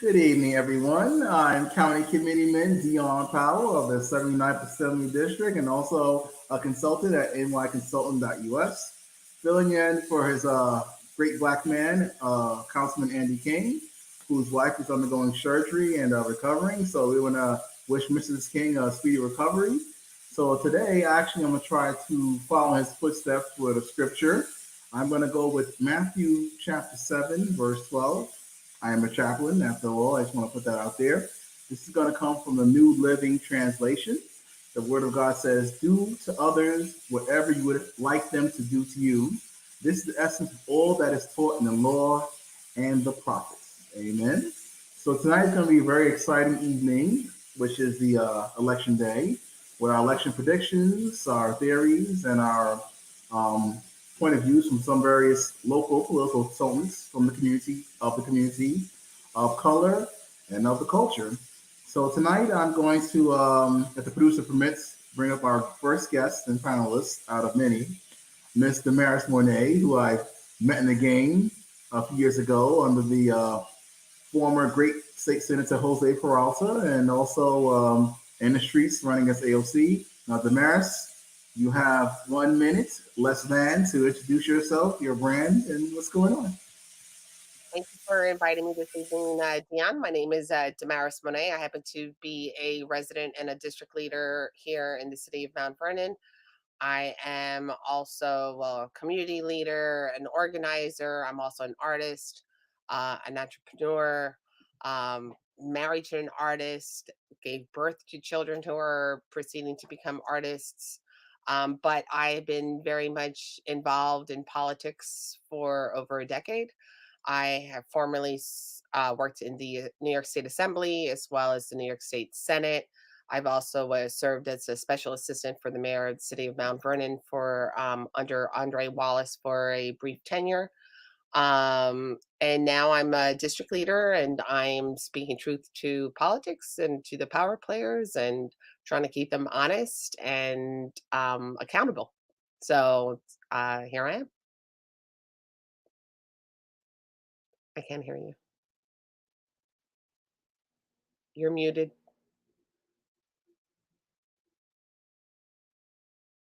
Good evening, everyone. I'm County Committeeman Dion Powell of the 79th Assembly District and also a consultant at nyconsultant.us, filling in for his great black man, Councilman Andy King, whose wife is undergoing surgery and recovering. So we want to wish Mrs. King a speedy recovery. So today, actually, I'm going to try to follow his footsteps with a scripture. I'm going to go with Matthew chapter 7, verse 12. I am a chaplain, after all. I just want to put that out there. This is going to come from the New Living Translation. The Word of God says, "Do to others whatever you would like them to do to you." This is the essence of all that is taught in the law and the prophets. Amen. So tonight is going to be a very exciting evening, which is the election day, with our election predictions, our theories, and our um, point of views from some various local political consultants from the community of color and of the culture. So tonight I'm going to, if the producer permits, bring up our first guest and panelist out of many, Miss Damaris Mornay, who I met in the game a few years ago under the former great state senator Jose Peralta, and also in the streets running against AOC. Now, Damaris, you have 1 minute, less than, to introduce yourself, your brand, and what's going on. Thank you for inviting me this evening, Dion. My name is Damaris Monet. I happen to be a resident and a district leader here in the city of Mount Vernon. I am also a community leader, an organizer. I'm also an artist, an entrepreneur, married to an artist, gave birth to children who are proceeding to become artists. But I've been very much involved in politics for over a decade. I have formerly worked in the New York State Assembly as well as the New York State Senate. I've also served as a special assistant for the mayor of the city of Mount Vernon for under Andre Wallace for a brief tenure. And now I'm a district leader and I'm speaking truth to politics and to the power players and trying to keep them honest and accountable. So here I am. I can't hear you. You're muted.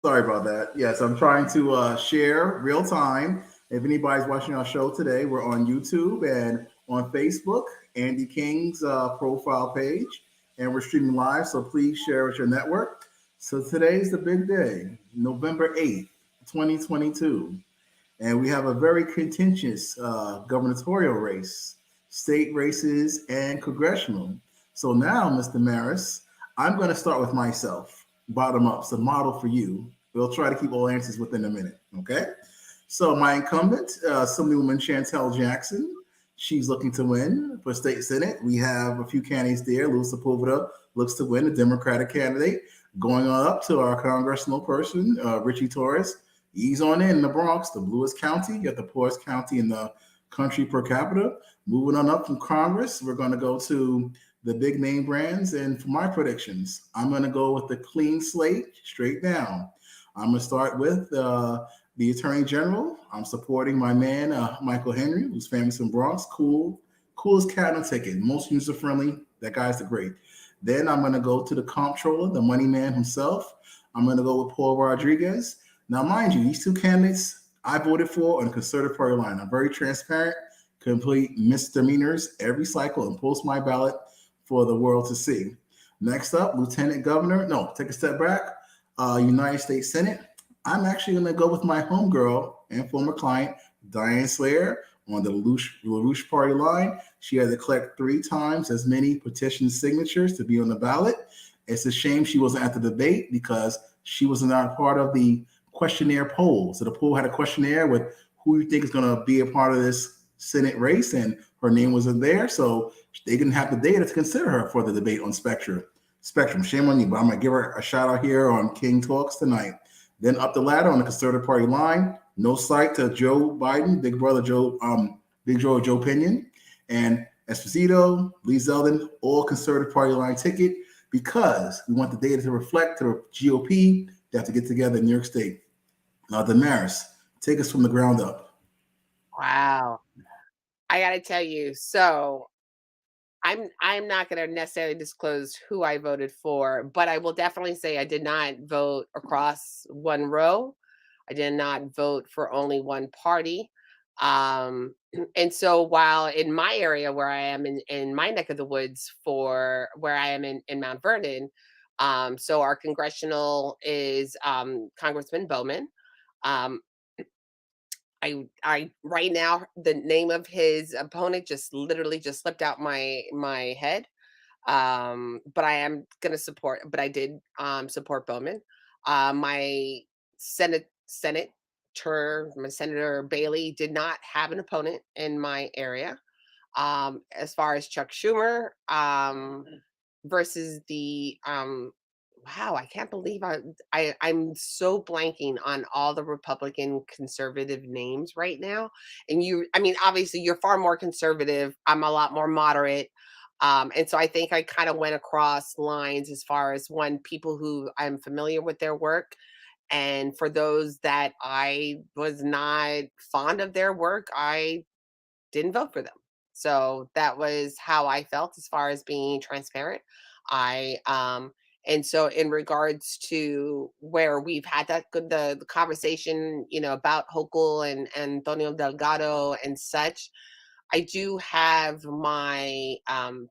Sorry about that. Yes, I'm trying to share real time. If anybody's watching our show today, we're on YouTube and on Facebook, Andy King's profile page, and we're streaming live. So please share with your network. So today's the big day, November 8th, 2022. And we have a very contentious gubernatorial race, state races, and congressional. So now, Mr. Maris, I'm going to start with myself, bottom up, so model for you. We'll try to keep all answers within a minute, okay? So my incumbent, Assemblywoman Chantel Jackson, she's looking to win for state senate. We have a few candidates there. Louis Sepulveda looks to win, a Democratic candidate. Going on up to our congressional person, Richie Torres. Ease on in the Bronx, the bluest county, yet the poorest county in the country per capita. Moving on up from Congress, we're going to go to the big name brands. And for my predictions, I'm going to go with the clean slate straight down. I'm going to start with the Attorney General. I'm supporting my man, Michael Henry, who's famous in Bronx. Coolest cat on the ticket, most user friendly. That guy's the great. Then I'm going to go to the comptroller, the money man himself. I'm going to go with Paul Rodriguez. Now, mind you, these two candidates I voted for on the Conservative Party line. I'm very transparent, complete misdemeanors every cycle, and post my ballot for the world to see. Next up, Lieutenant Governor. No, take a step back. United States Senate. I'm actually going to go with my homegirl and former client, Diane Slayer, on the LaRouche Party line. She had to collect 3 times as many petition signatures to be on the ballot. It's a shame she wasn't at the debate because she was not part of the questionnaire poll. So the poll had a questionnaire with who you think is going to be a part of this Senate race, and her name wasn't there. So they didn't have the data to consider her for the debate on Spectrum. Shame on you, but I'm going to give her a shout out here on King Talks tonight. Then up the ladder on the Conservative Party line, no sight to Joe Biden, Big Brother Joe, Joe Pinion, and Esposito, Lee Zeldin, all Conservative Party line ticket because we want the data to reflect to the GOP. They have to get together in New York State. Now, Damaris, take us from the ground up. Wow. I got to tell you, so I'm not going to necessarily disclose who I voted for, but I will definitely say I did not vote across one row. I did not vote for only one party. And so while in my area where I am in my neck of the woods for where I am in Mount Vernon, so our congressional is Congressman Bowman. Um, I right now the name of his opponent just literally just slipped out my head. But I am gonna support, but I did support Bowman. My my Senator Bailey did not have an opponent in my area. As far as Chuck Schumer, versus the wow, I can't believe I'm so blanking on all the Republican conservative names right now. And I mean, obviously you're far more conservative. I'm a lot more moderate. And so I think I kind of went across lines as far as one, people who I'm familiar with their work. And for those that I was not fond of their work, I didn't vote for them. So that was how I felt as far as being transparent. I and so in regards to where we've had the conversation, about Hochul and Antonio Delgado and such, I do have my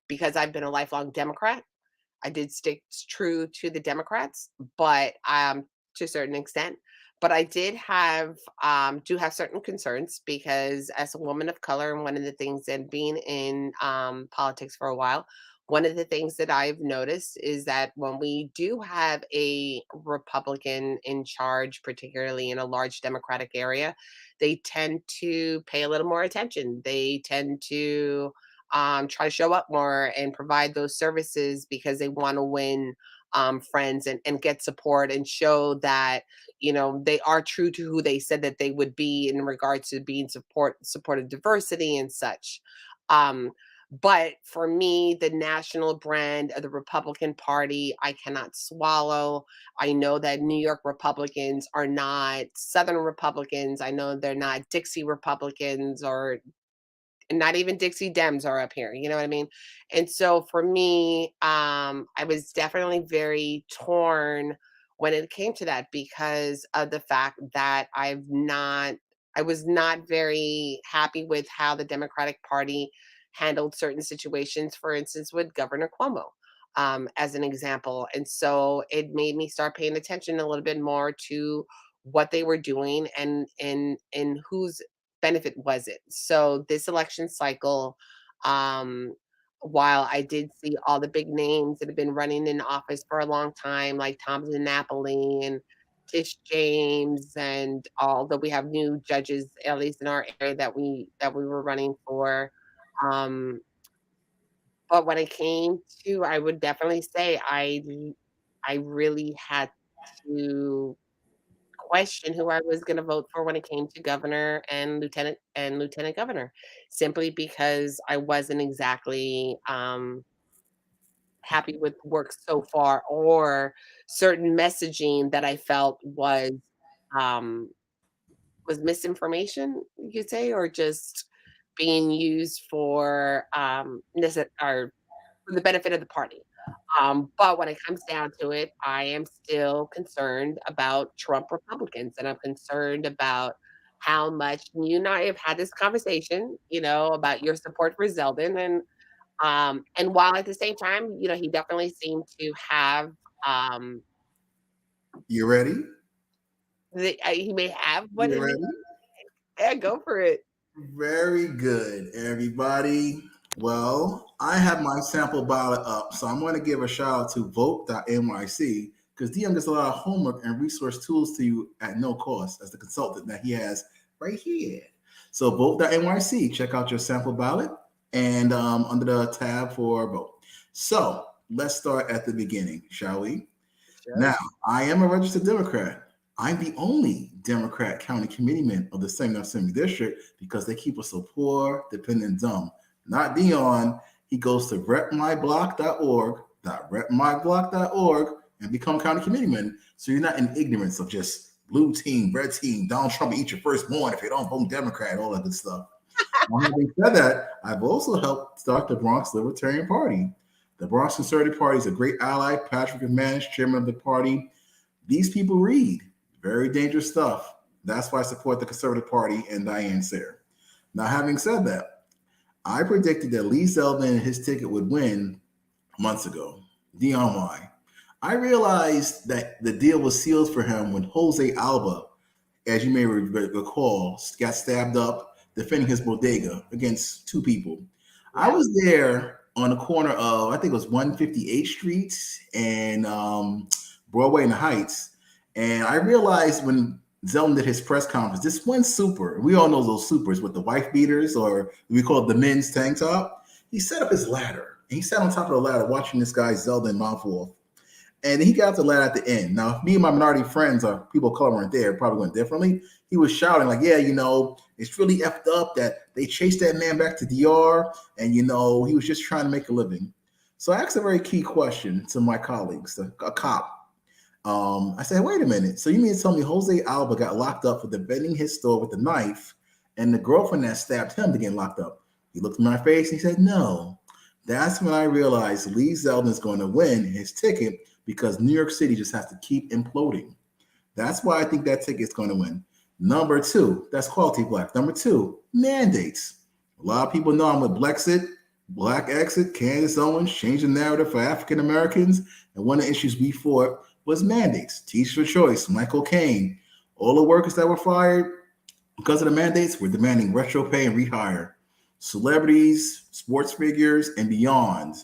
because I've been a lifelong Democrat. I did stick true to the Democrats, but to a certain extent. But I do have certain concerns because as a woman of color, and one of the things, and being in politics for a while, one of the things that I've noticed is that when we do have a Republican in charge, particularly in a large Democratic area, they tend to pay a little more attention. They tend to try to show up more and provide those services because they want to win friends and get support and show that they are true to who they said that they would be in regards to being support of diversity and such. Um, but for me, the national brand of the Republican Party, I cannot swallow. I know that New York Republicans are not Southern Republicans. I know they're not Dixie Republicans, or and not even Dixie Dems are up here, you know what I mean? And so for me, I was definitely very torn when it came to that because of the fact that I was not very happy with how the Democratic Party handled certain situations, for instance, with Governor Cuomo. As an example. And so it made me start paying attention a little bit more to what they were doing and whose benefit was it. So this election cycle, um, while I did see all the big names that have been running in office for a long time, like Tom Napoli and Tish James, and although we have new judges, at least in our area that we were running for, um, but when it came to, I would definitely say I really had to question who I was gonna vote for when it came to governor and lieutenant governor, simply because I wasn't exactly, happy with work so far, or certain messaging that I felt um, was misinformation, you could say, or just being used for, or for the benefit of the party. But when it comes down to it, I am still concerned about Trump Republicans, and I'm concerned about how much you and I have had this conversation, about your support for Zeldin, and while at the same time, he definitely seemed to have um, You ready? he may have, but You it may ready? yeah, go for it. Very good, everybody. Well, I have my sample ballot up, so I'm going to give a shout out to vote.nyc because Dion gets a lot of homework and resource tools to you at no cost as the consultant that he has right here. So vote.nyc, check out your sample ballot and under the tab for vote. So let's start at the beginning, shall we? Sure. Now, I am a registered Democrat. I'm the only Democrat county committeeman of the 2nd Assembly District because they keep us so poor, dependent, and dumb. Not Dion. He goes to repmyblock.org, and become county committeeman. So you're not in ignorance of just blue team, red team, Donald Trump eat your firstborn if you don't vote Democrat, all that good stuff. Now, having said that, I've also helped start the Bronx Libertarian Party. The Bronx Conservative Party is a great ally. Patrick McManus, chairman of the party. These people read very dangerous stuff. That's why I support the Conservative Party and Diane Sayre. Now, having said that, I predicted that Lee Zeldin and his ticket would win months ago. Dion, why? I realized that the deal was sealed for him when Jose Alba, as you may recall, got stabbed up defending his bodega against two people. I Yeah. was there on the corner of, I think it was 158th Street and Broadway and the Heights. And I realized when Zeldin did his press conference, this one super, we all know those supers with the wife beaters, or we call it the men's tank top. He set up his ladder and he sat on top of the ladder watching this guy Zeldin mouth off. And he got to ladder at the end. Now, if me and my minority friends or people of color weren't there, probably went differently. He was shouting like, yeah, it's really effed up that they chased that man back to DR and, he was just trying to make a living. So I asked a very key question to my colleagues, a cop. I said, wait a minute. So you mean to tell me Jose Alba got locked up for defending his store with a knife and the girlfriend that stabbed him to get locked up? He looked in my face and he said, no. That's when I realized Lee Zeldin is going to win his ticket because New York City just has to keep imploding. That's why I think that ticket's going to win. Number two, that's quality black. Number two, mandates. A lot of people know I'm with Blexit, Black Exit, Candace Owens, change the narrative for African Americans. And one of the issues we fought was mandates. Teach for choice, Michael Caine. All the workers that were fired because of the mandates were demanding retro pay and rehire. Celebrities, sports figures, and beyond.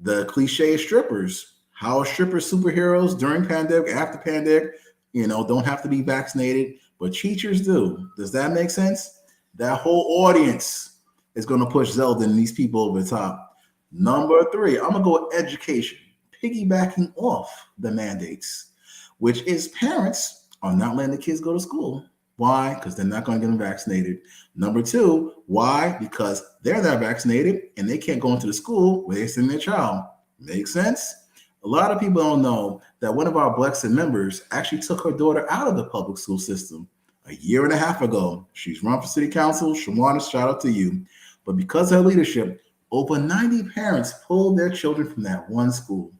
The cliche of strippers. How are strippers superheroes during pandemic, after pandemic? Don't have to be vaccinated, but teachers do. Does that make sense? That whole audience is going to push Zeldin and these people over the top. Number three, I'm going to go with education, piggybacking off the mandates, which is parents are not letting the kids go to school. Why? Because they're not going to get them vaccinated. Number two, why? Because they're not vaccinated and they can't go into the school where they send their child. Makes sense? A lot of people don't know that one of our Blexit members actually took her daughter out of the public school system a year and a half ago. She's run for city council. Shawana, shout out to you. But because of her leadership, over 90 parents pulled their children from that one school.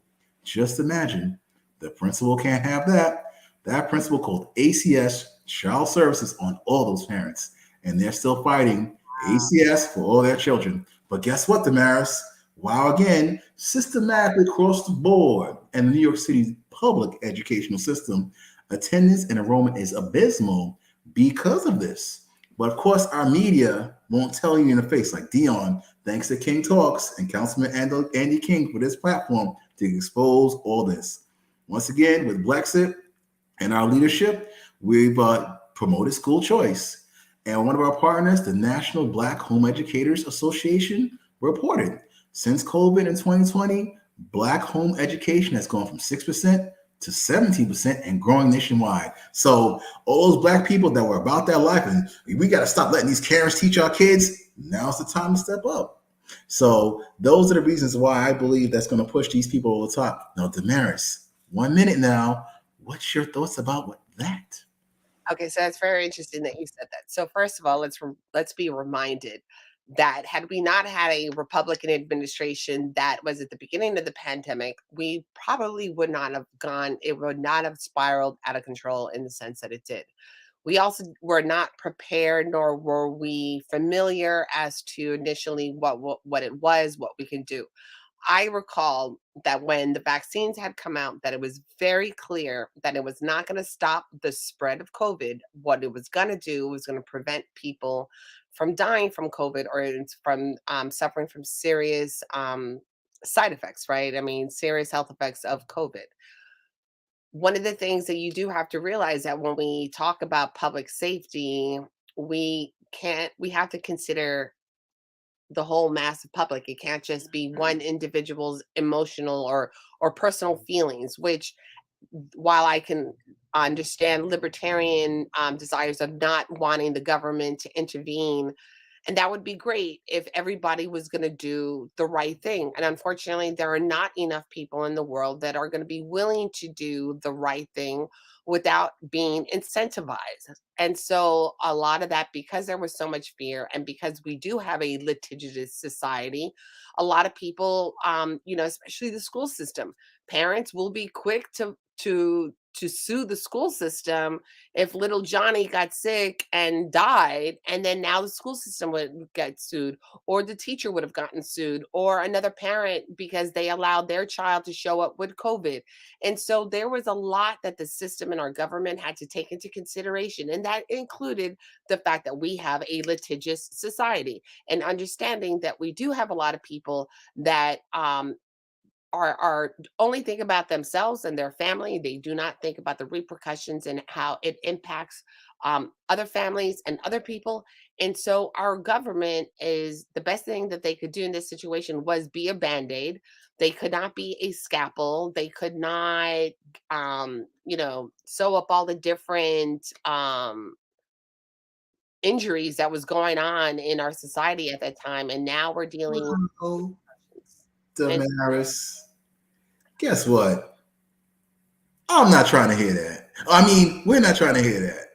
Just imagine, the principal can't have that. That principal called ACS, Child Services, on all those parents. And they're still fighting ACS for all their children. But guess what, Damaris? Wow, again, systematically across the board in the New York City public educational system, attendance and enrollment is abysmal because of this. But of course, our media won't tell you in the face, like Dion, thanks to King Talks and Councilman Andy King for this platform to expose all this. Once again, with Blexit and our leadership, we've promoted school choice. And one of our partners, the National Black Home Educators Association, reported since COVID in 2020, Black home education has gone from 6% to 17% and growing nationwide. So all those Black people that were about that life and we got to stop letting these Karens teach our kids, now's the time to step up. So those are the reasons why I believe that's going to push these people over the top. Now, Damaris, 1 minute now. What's your thoughts about that? Okay, so that's very interesting that you said that. So first of all, let's be reminded that had we not had a Republican administration that was at the beginning of the pandemic, we probably would not have gone, it would not have spiraled out of control in the sense that it did. We also were not prepared, nor were we familiar as to initially what it was, what we can do. I recall that when the vaccines had come out, that it was very clear that it was not going to stop the spread of COVID. What it was going to do was going to prevent people from dying from COVID or from suffering from serious side effects, right? I mean, serious health effects of COVID. One of the things that you do have to realize that when we talk about public safety, we have to consider the whole massive public. It can't just be one individual's emotional or personal feelings, which while I can understand libertarian desires of not wanting the government to intervene And that would be great if everybody was going to do the right thing. And unfortunately, there are not enough people in the world that are going to be willing to do the right thing without being incentivized. And so, a lot of that, because there was so much fear and because we do have a litigious society, a lot of people, especially the school system, parents will be quick to sue the school system if little Johnny got sick and died, and then now the school system would get sued, or the teacher would have gotten sued, or another parent because they allowed their child to show up with COVID. And so there was a lot that the system and our government had to take into consideration. And that included the fact that we have a litigious society and understanding that we do have a lot of people that are only think about themselves and their family. They do not think about the repercussions and how it impacts other families and other people. And so our government is the best thing that they could do in this situation was be a band-aid. They could not be a scalpel. They could not, sew up all the different injuries that was going on in our society at that time. And now we're dealing with Wow, and Damaris. Guess what? I'm not trying to hear that. I mean, we're not trying to hear that.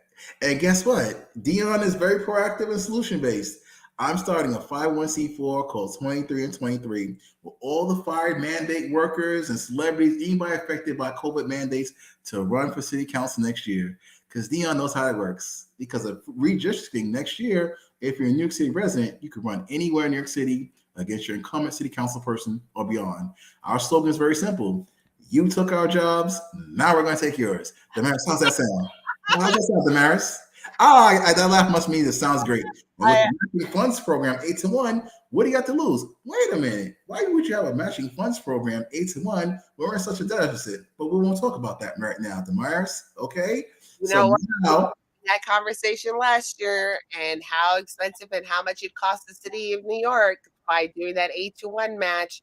And guess what? Dion is very proactive and solution based. I'm starting a 501c4 called 23 and 23 with all the fired mandate workers and celebrities, anybody affected by COVID mandates, to run for city council next year. Because Dion knows how it works. Because of redistricting next year, if you're a New York City resident, you can run anywhere in New York City against your incumbent city council person or beyond. Our slogan is very simple: you took our jobs. Now we're going to take yours. Damaris, how's that sound? How's that sound, Damaris? That laugh must mean it sounds great. And with I, the matching funds program 8-1, what do you got to lose? Wait a minute. Why would you have a matching funds program 8-1 when we're in such a deficit? But we won't talk about that right now, Damaris. Okay. you So know what? now, That conversation last year and how expensive and how much it cost the city of New York by doing that 8-1 match.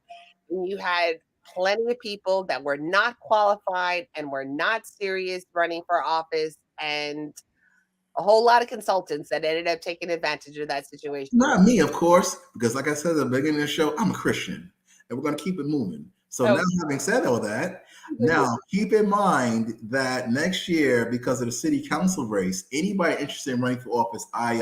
And you had plenty of people that were not qualified and were not serious running for office, and a whole lot of consultants that ended up taking advantage of that situation. not me, of course, because like I said at the beginning of the show, I'm a Christian and we're going to keep it moving. So So, now, having said all that, now keep in mind that next year, because of the city council race, anybody interested in running for office, I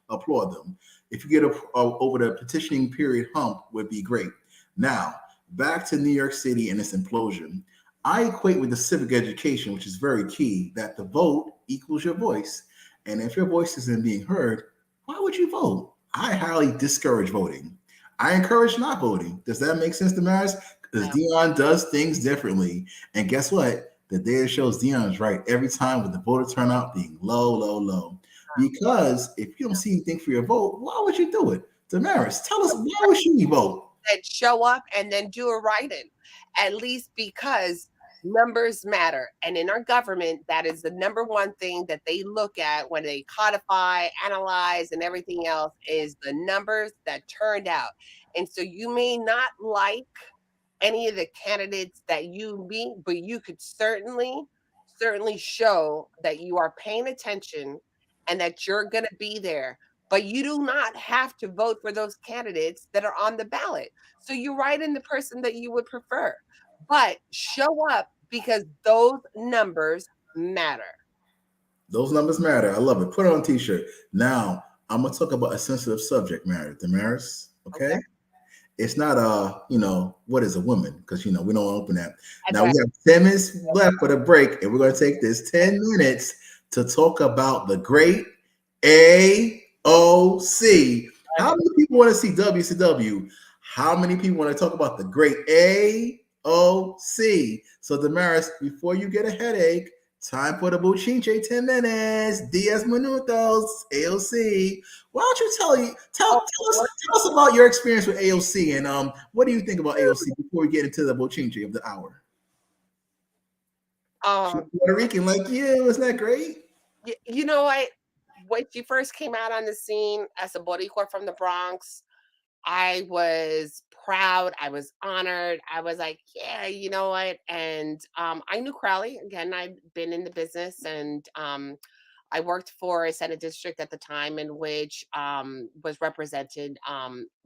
applaud them. If you get over the petitioning period hump, would be great. Now, back to New York City and its implosion. I equate with the civic education, which is very key, that the vote equals your voice. And if your voice isn't being heard, why would you vote? I highly discourage voting. I encourage not voting. Does that make sense, Damaris? Because Dion does things differently. And guess what? The data shows Dion is right every time with the voter turnout being low, low, low. Because if you don't see anything for your vote, why would you do it? Damaris, tell us, why would you vote? that show up and then do a write-in, at least because numbers matter. And in our government, that is the number one thing that they look at when they codify, analyze, and everything else is the numbers that turned out. And so you may not like any of the candidates that you meet, but you could certainly show that you are paying attention and that you're going to be there. But you do not have to vote for those candidates that are on the ballot. So you write in the person that you would prefer, but show up because those numbers matter. Those numbers matter. I love it. Put it on a t-shirt. Now, I'm going to talk about a sensitive subject matter, Damaris. Okay, Okay? It's not what is a woman, because we don't open that. that's Now we right. have 10 minutes left for the break, and we're going to take this 10 minutes to talk about the great AOC. How many people want to see WCW? How many people want to talk about the great AOC? So Damaris, before you get a headache, time for the Buchinche 10 minutes. Diaz Minutos, AOC. Why don't you Oh, tell us about your experience with AOC, and what do you think about AOC before we get into the Bochinche of the hour? She's um, Puerto Rican like you, isn't that great? you know what? When she first came out on the scene as a Boricua from the Bronx, I was proud. I was honored. I was like, yeah, you know what? And I knew Crowley. Again, I'd been in the business and I worked for a Senate district at the time in which was represented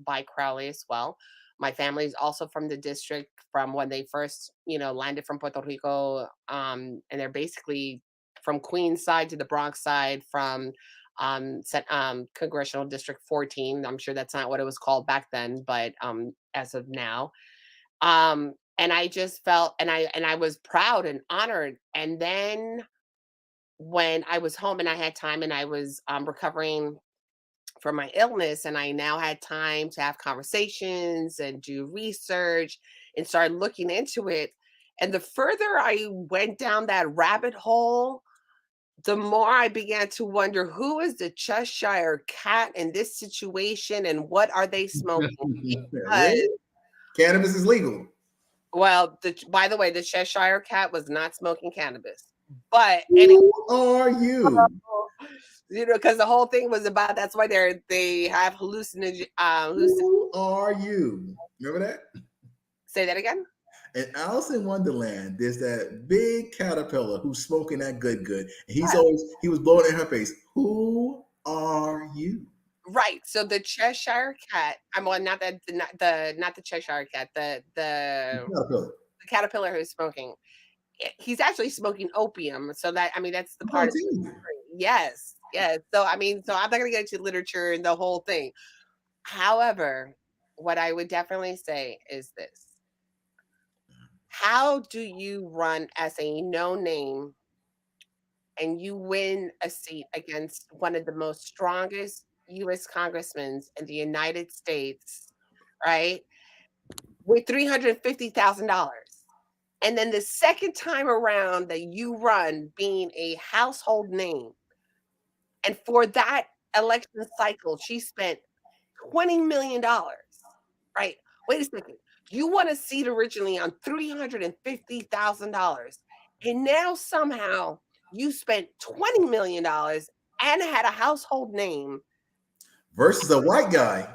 by Crowley as well. My family is also from the district from when they first, landed from Puerto Rico, and they're basically from Queens side to the Bronx side, from Congressional District 14. I'm sure that's not what it was called back then, but as of now, and I just felt, and I was proud and honored. And then when I was home and I had time and I was recovering from my illness, and I now had time to have conversations and do research and start looking into it. And the further I went down that rabbit hole, the more I began to wonder, who is the Cheshire cat in this situation and what are they smoking? Because, Really? Cannabis is legal. well, by the way, the Cheshire cat was not smoking cannabis. But anyway, Who are you? because the whole thing was about, that's why they have hallucinogen. Who are you? Remember that? Say that again. In Alice in Wonderland, there's that big caterpillar who's smoking that good, and he was blowing in her face. Who are you? Right. So the Cheshire cat. Well, not the Cheshire cat. The caterpillar who's smoking. He's actually smoking opium. So that's the part. Yes. Yes. So so I'm not going to get into literature and the whole thing. However, what I would definitely say is this: how do you run as a no name and you win a seat against one of the most strongest U.S. congressmen in the United States, right? With $350,000. And then the second time around that you run, being a household name, and for that election cycle, she spent $20 million, right? Wait a second. You won a seat originally on $350,000. And now somehow you spent $20 million and had a household name versus a white guy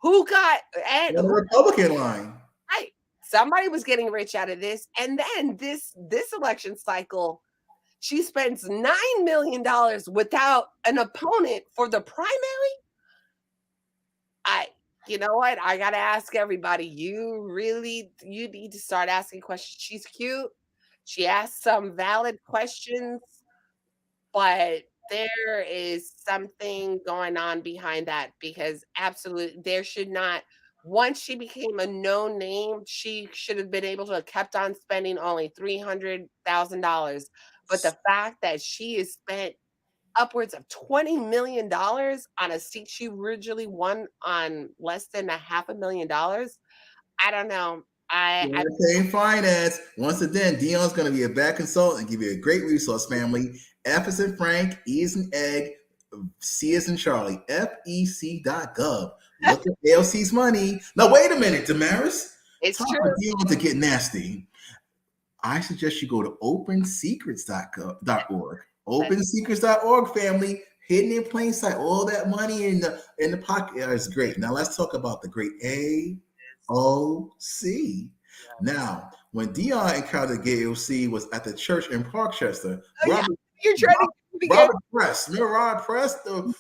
who got on the Republican line. Right. Somebody was getting rich out of this. And then this election cycle, she spends $9 million without an opponent for the primary. You know what? I got to ask everybody, you need to start asking questions. She's cute. She asks some valid questions, but there is something going on behind that, because absolutely there should not. Once she became a known name, she should have been able to have kept on spending only $300,000. But the fact that she has spent upwards of $20 million on a seat she originally won on less than $500,000, I don't know. Same finance. Once again, Dion's going to be a bad consultant and give you a great resource, family. F is in Frank, E is in Egg, C is in Charlie. FEC.gov. Look at ALC's money. Now, wait a minute, Damaris. It's time true. for Dion to get nasty. I suggest you go to opensecrets.org. Opensecrets.org, family. Hidden in plain sight. All that money in the pocket is great. Now, let's talk about the great AOC. Now, when Dion encountered AOC was at the church in Parkchester. You're trying to Robert Press. Remember Robert Press, the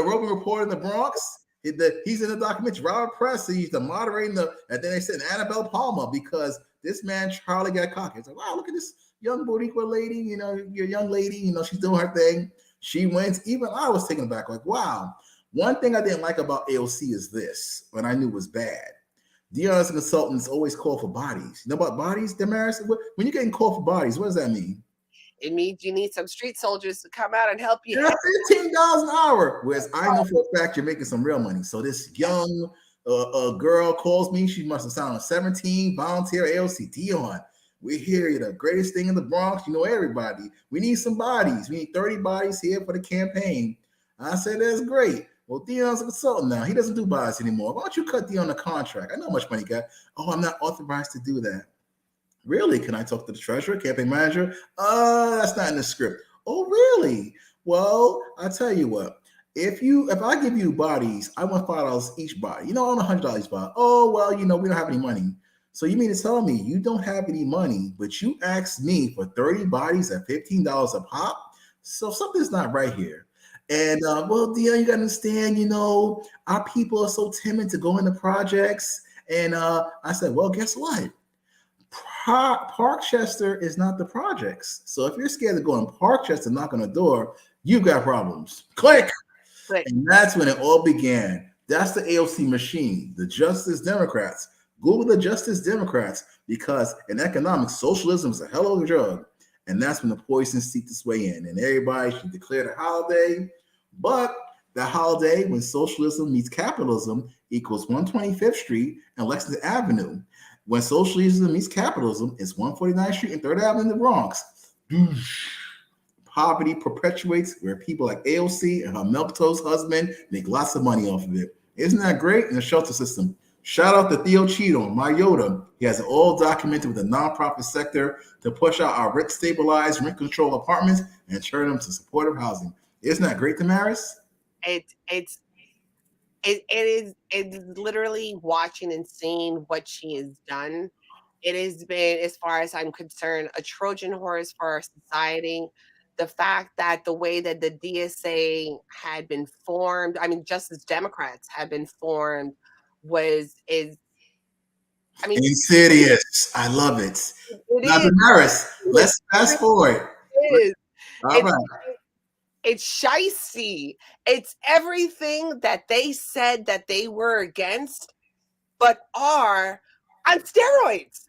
roving reporter in the Bronx? He's in the documentary. Robert Press, he's the moderating and then they said Annabelle Palmer, because this man Charlie got cocky. It's like, wow, look at this young Boricua lady, your young lady, she's doing her thing. She wins. Even I was taken aback, like, wow. One thing I didn't like about AOC is this, when I knew was bad. Dion as a consultant is always called for bodies. You know about bodies, Damaris? When you're getting called for bodies, what does that mean? It means you need some street soldiers to come out and help you. $15 an hour. Whereas I know for a fact you're making some real money. So this young girl calls me. She must have sounded 17, volunteer AOC. Dion, we're here. You're the greatest thing in the Bronx. You know everybody. We need some bodies. We need 30 bodies here for the campaign. I said, that's great. Well, Dion's a consultant now. He doesn't do bodies anymore. Why don't you cut Dion a contract? I know how much money he got. Oh, I'm not authorized to do that. Really? Can I talk to the treasurer, campaign manager? That's not in the script. Oh, really? Well, I tell you what. If I give you bodies, I want $5 each body. I want $100 each body. Oh, well, we don't have any money. So you mean to tell me you don't have any money, but you asked me for 30 bodies at $15 a pop? So something's not right here. And well, Dion, you gotta understand, our people are so timid to go into projects. And I said, well, guess what? Parkchester is not the projects. So if you're scared to go in Parkchester, knock on the door, you've got problems. Yeah, Click. but And that's when it all began. That's the AOC machine, the Justice Democrats. Google the Justice Democrats because in economics, socialism is a hell of a drug. And that's when the poison seeped its way in. And everybody should declare a holiday. But the holiday, when socialism meets capitalism, equals 125th Street and Lexington Avenue. When socialism meets capitalism, it's 149th Street and 3rd Avenue in the Bronx. Poverty perpetuates where people like AOC and her milquetoast husband make lots of money off of it. Isn't that great? In the shelter system. Shout out to Theo Cheatham, my Yoda. He has it all documented with the nonprofit sector to push out our rent stabilized, rent control apartments and turn them to supportive housing. Isn't that great, Damaris? it's it is literally watching and seeing what she has done. It has been, as far as I'm concerned, a Trojan horse for our society. The fact that the way that the DSA had been formed, I mean, Justice Democrats had been formed, was is I mean, Insidious. I love it. it Now, is, Damaris, it let's fast forward. is, All it's right. it's shicey. It's everything that they said that they were against, but are on steroids.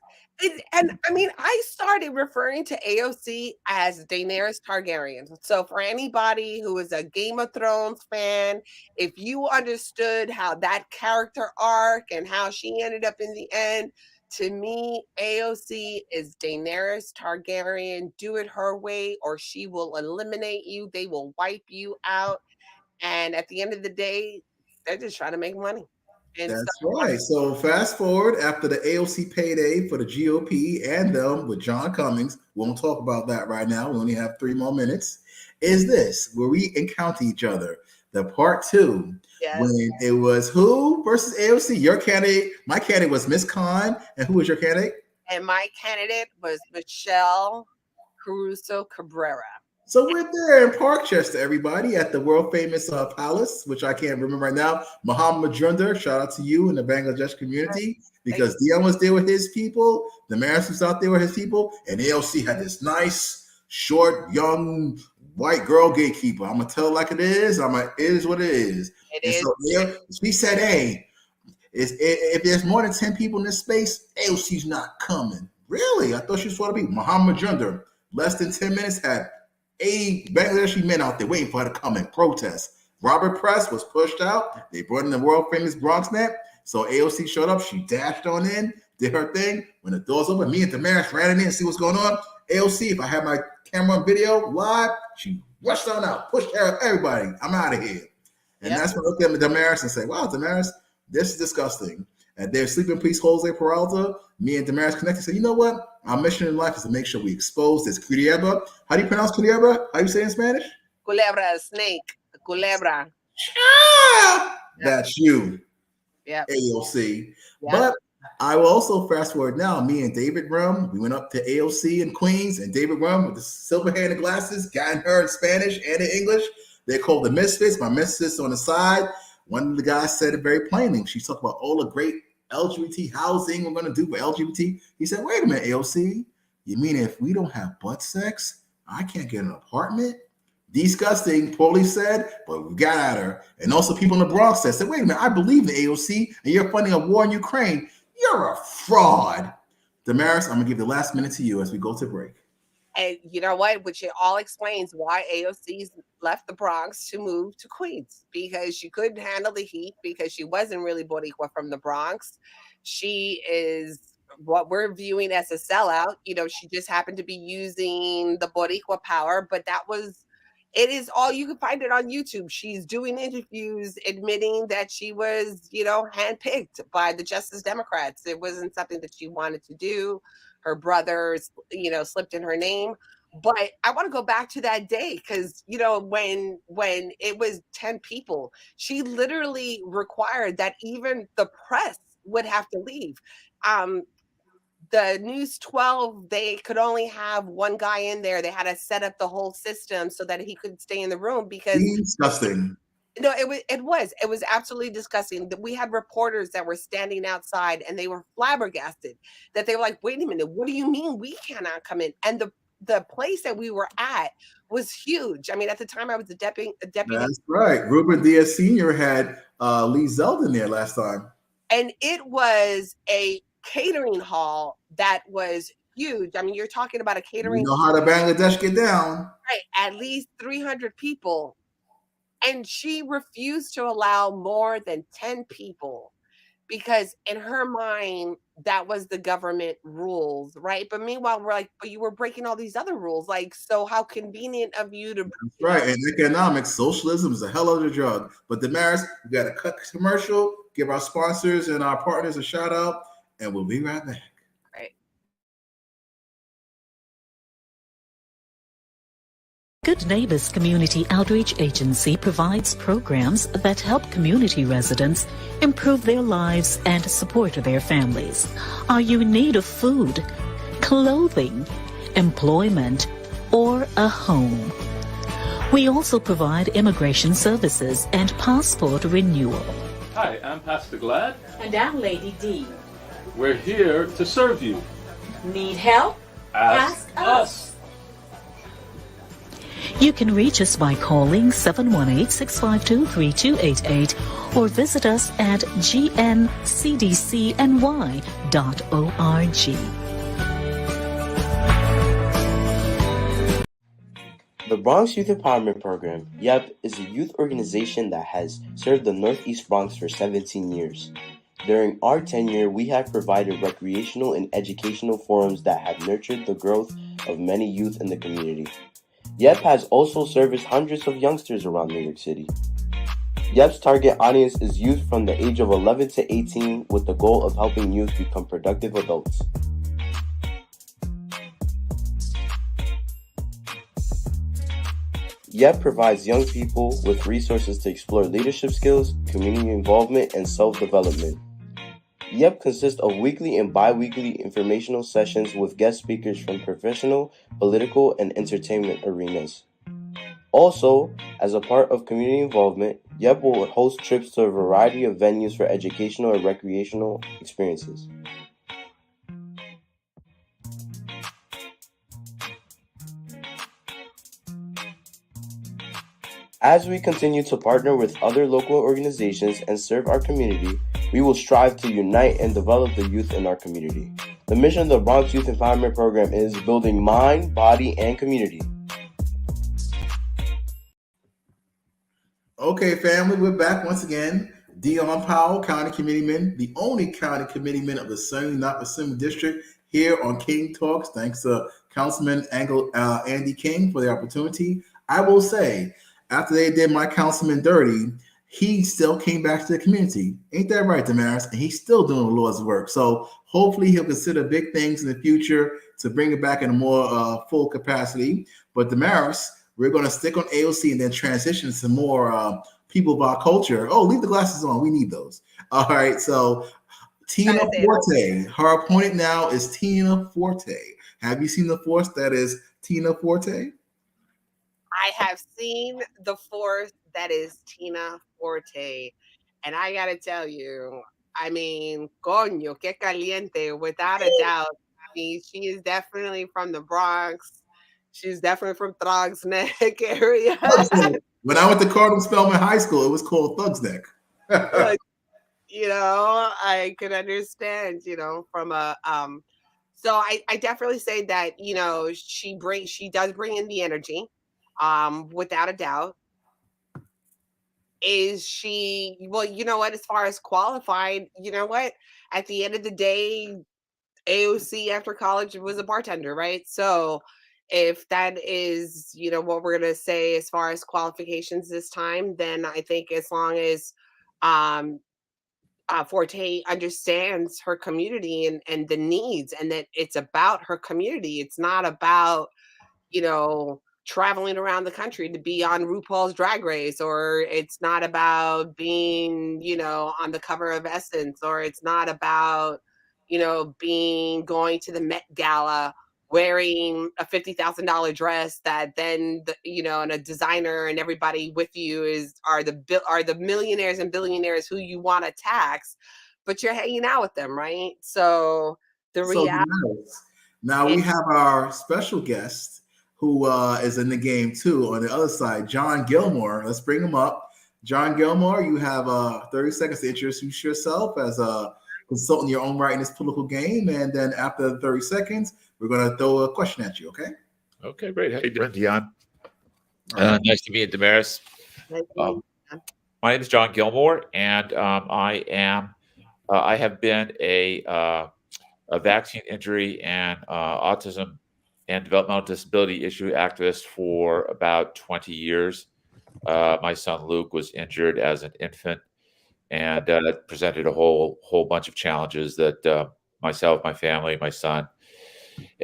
And I mean, I started referring to AOC as Daenerys Targaryen. So for anybody who is a Game of Thrones fan, if you understood how that character arc and how she ended up in the end, to me, AOC is Daenerys Targaryen. Do it her way, or she will eliminate you. They will wipe you out. And at the end of the day, they're just trying to make money. And so That's right. So fast forward after the AOC payday for the GOP and them with John Cummings. We won't talk about that right now. We only have 3 more minutes. Is this where we encounter each other? The part two, yes. when it was who versus AOC? Your candidate, my candidate was Miss Khan, and who was your candidate? And my candidate was Michelle Caruso Cabrera. So we're there in Parkchester, everybody, at the world famous palace, which I can't remember right now. Muhammad Majunder, shout out to you in the Bangladesh community because Dion was there with his people, the Maris was out there with his people, and ALC had this nice, short, young, white girl gatekeeper. I'm gonna tell it like it is. It is what it is. It And is. so she said, "Hey, if there's more than 10 people in this space, AOC's not coming." Really? I thought she was supposed to be Muhammad Majunder. Less than 10 minutes had 80 Bangladeshi men out there waiting for her to come and protest. Robert Press was pushed out. They brought in the world famous Bronx net. So AOC showed up. She dashed on in, did her thing. When the doors open, me and Damaris ran in and see what's going on. AOC, if I have my camera on video live, she rushed on out, pushed everybody. I'm out of here. And that's when I looked at Damaris and said, wow, Damaris, this is disgusting. And their sleeping priest, Jose Peralta, me and Damaris connected. Said, you know what? Our mission in life is to make sure we expose this culebra. How do you pronounce culebra? How do you say it in Spanish? Culebra, snake, culebra. That's you, Yeah. AOC. But I will also fast forward now. Me and David Rum, we went up to AOC in Queens, and David Rum with the silver handed glasses, got her in Spanish and in English. They're called the Misfits. My Misfits on the side. One of the guys said it very plainly. She talked about all the great LGBT housing we're going to do for LGBT. He said, wait a minute, AOC. You mean if we don't have butt sex, I can't get an apartment? Disgusting, police said, but we got at her. And also people in the Bronx said, wait a minute, I believe in the AOC and you're funding a war in Ukraine. You're a fraud. Damaris, I'm going to give the last minute to you as we go to break. And you know what? Which it all explains why AOC's left the Bronx to move to Queens, because she couldn't handle the heat, because she wasn't really Boricua from the Bronx. She is what we're viewing as a sellout. You know, she just happened to be using the Boricua power, but it is all, you can find it on YouTube. She's doing interviews admitting that she was, handpicked by the Justice Democrats. It wasn't something that she wanted to do. Her brothers, slipped in her name. But I want to go back to that day because, when it was 10 people, she literally required that even the press would have to leave. the News 12, they could only have one guy in there. They had to set up the whole system so that he could stay in the room because Disgusting. no, it was absolutely disgusting. We had reporters that were standing outside and they were flabbergasted that they were like, wait a minute, what do you mean we cannot come in? And the place that we were at was huge. I mean, at the time I was a deputy. That's right. Ruben Diaz Sr. had Lee Zeldin there last time. And it was a catering hall that was huge. I mean, you're talking about a catering. You know how the Bangladesh get down. Right, at least 300 people. And she refused to allow more than 10 people because in her mind, that was the government rules, right? But meanwhile, we're like, but you were breaking all these other rules. Like, so how convenient of you to. That's right. And economics, socialism is a hell of a drug. But Damaris, we got to cut commercial, give our sponsors and our partners a shout out, and we'll be right back. Right. Good Neighbors Community Outreach Agency provides programs that help community residents improve their lives and support their families. Are you in need of food, clothing, employment, or a home? We also provide immigration services and passport renewal. Hi, I'm Pastor Glad. And I'm Lady D. We're here to serve you. Need help? Ask us. You can reach us by calling 718-652-3288 or visit us at gncdcny.org. The Bronx Youth Empowerment Program, YEP, is a youth organization that has served the Northeast Bronx for 17 years. During our tenure, we have provided recreational and educational forums that have nurtured the growth of many youth in the community. YEP has also serviced hundreds of youngsters around New York City. YEP's target audience is youth from the age of 11 to 18 with the goal of helping youth become productive adults. YEP provides young people with resources to explore leadership skills, community involvement, and self-development. YEP consists of weekly and bi-weekly informational sessions with guest speakers from professional, political, and entertainment arenas. Also, as a part of community involvement, YEP will host trips to a variety of venues for educational and recreational experiences. As we continue to partner with other local organizations and serve our community, we will strive to unite and develop the youth in our community. The mission of the Bronx Youth Empowerment Program is building mind, body, and community. Okay, family, we're back once again. Dion Powell, County Committeeman, the only County Committeeman of the Sunny Knox Assembly District here on King Talks. Thanks to Councilman Andy King for the opportunity. I will say, after they did my councilman dirty, he still came back to the community. Ain't that right, Damaris? And he's still doing the Lord's work. So hopefully he'll consider big things in the future to bring it back in a more full capacity. But Damaris, we're going to stick on AOC and then transition to more people of our culture. Oh, leave the glasses on. We need those. All right. So Tina Forte, her opponent now is Tina Forte. Have you seen the force that is Tina Forte? I have seen the force that is Tina Forte. And I got to tell you, I mean, coño, que caliente, without a doubt. I mean, she is definitely from the Bronx. She's definitely from Throgs Neck area. When I went to Cardinal Spellman High School, it was called Thugs Neck. You know, I could understand, you know, from a so I definitely say that, you know, she does bring in the energy, without a doubt. Is she, well, you know what, as far as qualified, you know what, at the end of the day, AOC after college was a bartender, right? So if that is, you know, what we're going to say as far as qualifications this time, then I think as long as Forte understands her community and the needs, and that it's about her community, it's not about, you know, traveling around the country to be on RuPaul's Drag Race, or it's not about being, you know, on the cover of Essence, or it's not about, going to the Met Gala, wearing a $50,000 dress that then and a designer and everybody with you are the millionaires and billionaires who you want to tax, but you're hanging out with them, right? So the So reality now we have our special guest who is in the game too on the other side, John Gilmore. Let's bring him up. John Gilmore, you have 30 seconds to introduce yourself as a consultant in your own right in this political game. And then after the 30 seconds, we're going to throw a question at you, okay? Okay, great. How you doing, Dion? Right. Nice to meet you, Damaris. My name is John Gilmore, and I have been a vaccine injury and autism and developmental disability issue activist for about 20 years. My son Luke was injured as an infant, and that presented a whole bunch of challenges that myself, my family, my son,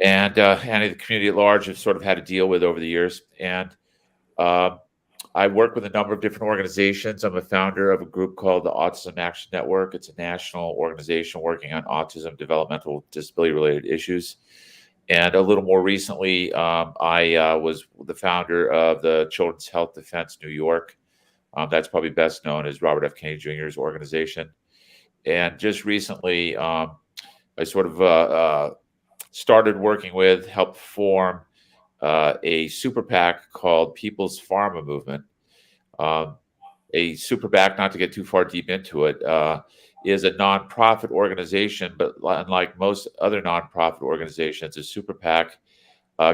and the community at large have sort of had to deal with over the years. And I work with a number of different organizations. I'm a founder of a group called the Autism Action Network. It's a national organization working on autism, developmental disability-related issues. And a little more recently, I was the founder of the Children's Health Defense New York. That's probably best known as Robert F. Kennedy Jr.'s organization. And just recently, I sort of started working with, helped form a super PAC called People's Pharma Movement. A super PAC, not to get too far deep into it, is a nonprofit organization, but unlike most other nonprofit organizations, a super PAC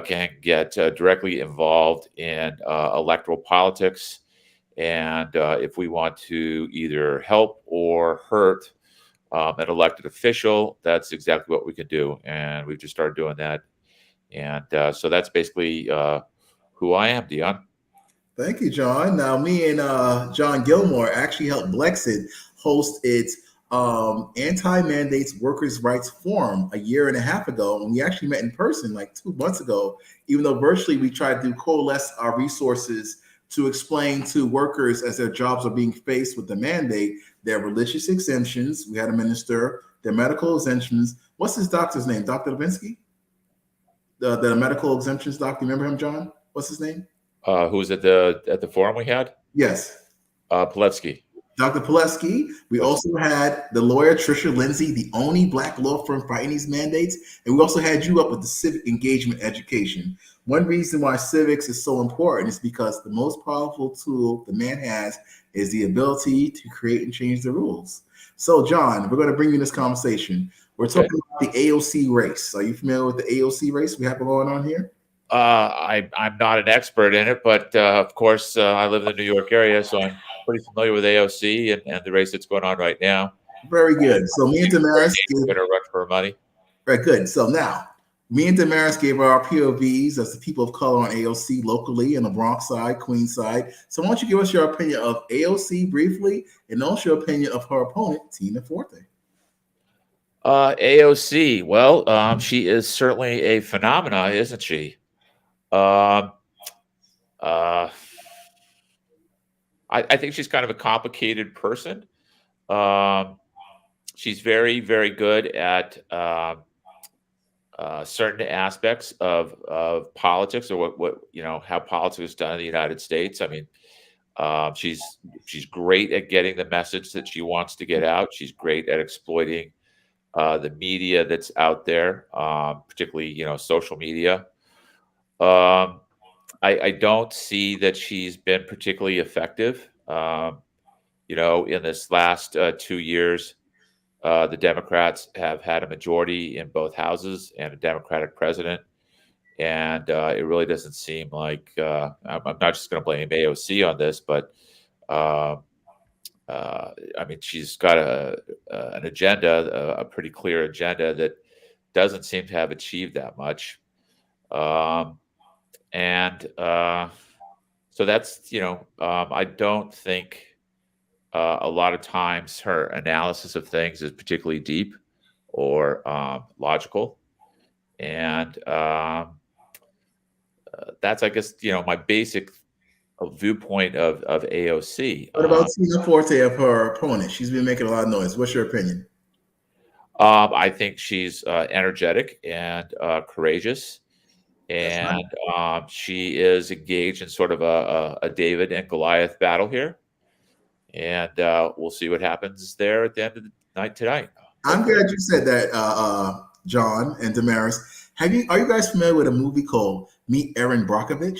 can get directly involved in electoral politics. And if we want to either help or hurt an elected official, that's exactly what we can do. And we've just started doing that. And so that's basically who I am, Dion. Thank you, John. Now, me and John Gilmore actually helped Blexit host its anti-mandates workers' rights forum a year and a half ago. And we actually met in person like 2 months ago, even though virtually we tried to coalesce our resources to explain to workers as their jobs are being faced with the mandate, their religious exemptions. We had a minister, their medical exemptions. What's his doctor's name? Dr. Levinsky? The medical exemptions doctor. Remember him, John? What's his name? Who was at the forum we had? Yes. Pilevsky. Dr. Pilevsky. We also had the lawyer Trisha Lindsay, the only Black law firm fighting these mandates. And we also had you up with the civic engagement education. One reason why civics is so important is because the most powerful tool the man has is the ability to create and change the rules. So, John, we're going to bring you in this conversation. We're talking about the AOC race. Are you familiar with the AOC race we have going on here? I'm not an expert in it, but of course, I live in the New York area, so I'm pretty familiar with AOC and the race that's going on right now. Very good. So me and Damaris going to run for money. Very good. So now, me and Damaris gave our POVs as the people of color on AOC locally in the Bronx side, Queens side. So why don't you give us your opinion of AOC briefly, and also your opinion of her opponent, Tina Forte? AOC, well, she is certainly a phenomena, isn't she? I think she's kind of a complicated person. She's very, very good at certain aspects of politics, or what how politics is done in the United States. I mean, she's great at getting the message that she wants to get out. She's great at exploiting the media that's out there, particularly social media. I don't see that she's been particularly effective. In this last 2 years, the Democrats have had a majority in both houses and a Democratic president. And it really doesn't seem like, I'm not just going to blame AOC on this, but I mean, she's got an agenda, a pretty clear agenda that doesn't seem to have achieved that much. So that's, I don't think a lot of times her analysis of things is particularly deep or logical. And that's, I guess, my basic viewpoint of AOC. What about Tina Forte, of her opponent? She's been making a lot of noise. What's your opinion? I think she's energetic and courageous, That's and nice. she is engaged in sort of a David and Goliath battle here, and we'll see what happens there at the end of the night tonight. I'm Hopefully. glad you said that, John and Damaris. Are you guys familiar with a movie called Meet Erin Brockovich?